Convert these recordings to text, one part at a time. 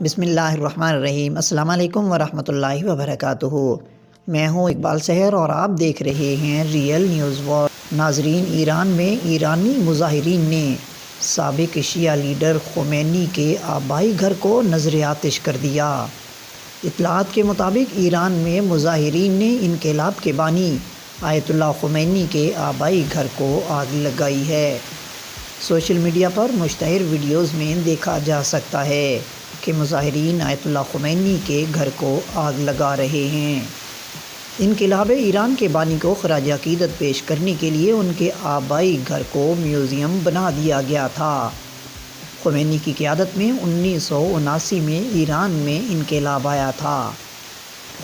بسم اللہ الرحمن الرحیم۔ السلام علیکم ورحمۃ اللہ وبرکاتہ۔ میں ہوں اقبال سحر اور آپ دیکھ رہے ہیں ریئل نیوز وار۔ ناظرین، ایران میں ایرانی مظاہرین نے سابق شیعہ لیڈر خمینی کے آبائی گھر کو نذر آتش کر دیا۔ اطلاعات کے مطابق ایران میں مظاہرین نے انقلاب کے بانی آیت اللہ خمینی کے آبائی گھر کو آگ لگائی ہے۔ سوشل میڈیا پر مشتہر ویڈیوز میں دیکھا جا سکتا ہے کہ مظاہرین آیت اللہ خمینی کے گھر کو آگ لگا رہے ہیں۔ انقلاب ایران کے بانی کو خراج عقیدت پیش کرنے کے لیے ان کے آبائی گھر کو میوزیم بنا دیا گیا تھا۔ خمینی کی قیادت میں 1979 میں ایران میں انقلاب آیا تھا۔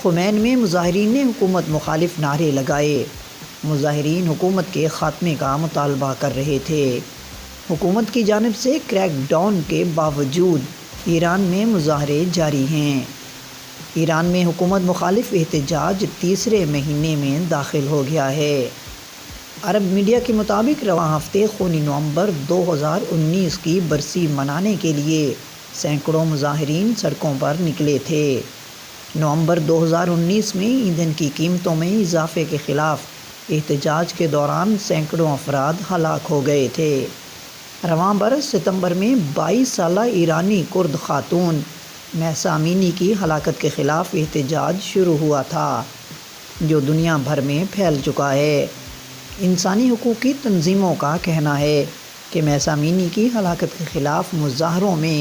خمین میں مظاہرین نے حکومت مخالف نعرے لگائے۔ مظاہرین حکومت کے خاتمے کا مطالبہ کر رہے تھے۔ حکومت کی جانب سے کریک ڈاؤن کے باوجود ایران میں مظاہرے جاری ہیں۔ ایران میں حکومت مخالف احتجاج تیسرے مہینے میں داخل ہو گیا ہے۔ عرب میڈیا کے مطابق رواں ہفتے خونی نومبر 2019 کی برسی منانے کے لیے سینکڑوں مظاہرین سڑکوں پر نکلے تھے۔ نومبر 2019 میں ایندھن کی قیمتوں میں اضافے کے خلاف احتجاج کے دوران سینکڑوں افراد ہلاک ہو گئے تھے۔ رواں برس ستمبر میں 22 سالہ ایرانی کرد خاتون مہسا امینی کی ہلاکت کے خلاف احتجاج شروع ہوا تھا، جو دنیا بھر میں پھیل چکا ہے۔ انسانی حقوقی تنظیموں کا کہنا ہے کہ مہسا امینی کی ہلاکت کے خلاف مظاہروں میں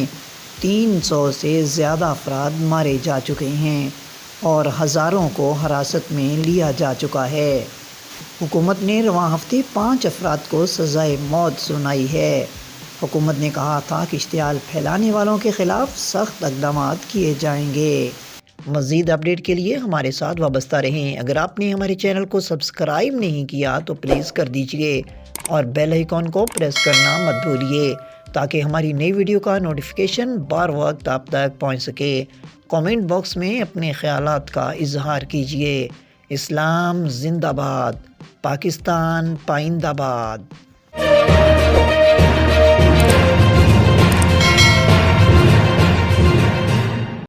300 سے زیادہ افراد مارے جا چکے ہیں اور ہزاروں کو حراست میں لیا جا چکا ہے۔ حکومت نے رواں ہفتے 5 افراد کو سزائے موت سنائی ہے۔ حکومت نے کہا تھا کہ اشتعال پھیلانے والوں کے خلاف سخت اقدامات کیے جائیں گے۔ مزید اپڈیٹ کے لیے ہمارے ساتھ وابستہ رہیں۔ اگر آپ نے ہمارے چینل کو سبسکرائب نہیں کیا تو پلیز کر دیجئے اور بیل آئیکن کو پریس کرنا مت بھولیے تاکہ ہماری نئی ویڈیو کا نوٹیفیکیشن بار وقت آپ تک پہنچ سکے۔ کامنٹ باکس میں اپنے خیالات کا اظہار کیجئے۔ اسلام زندہ باد، پاکستان پائندہ باد۔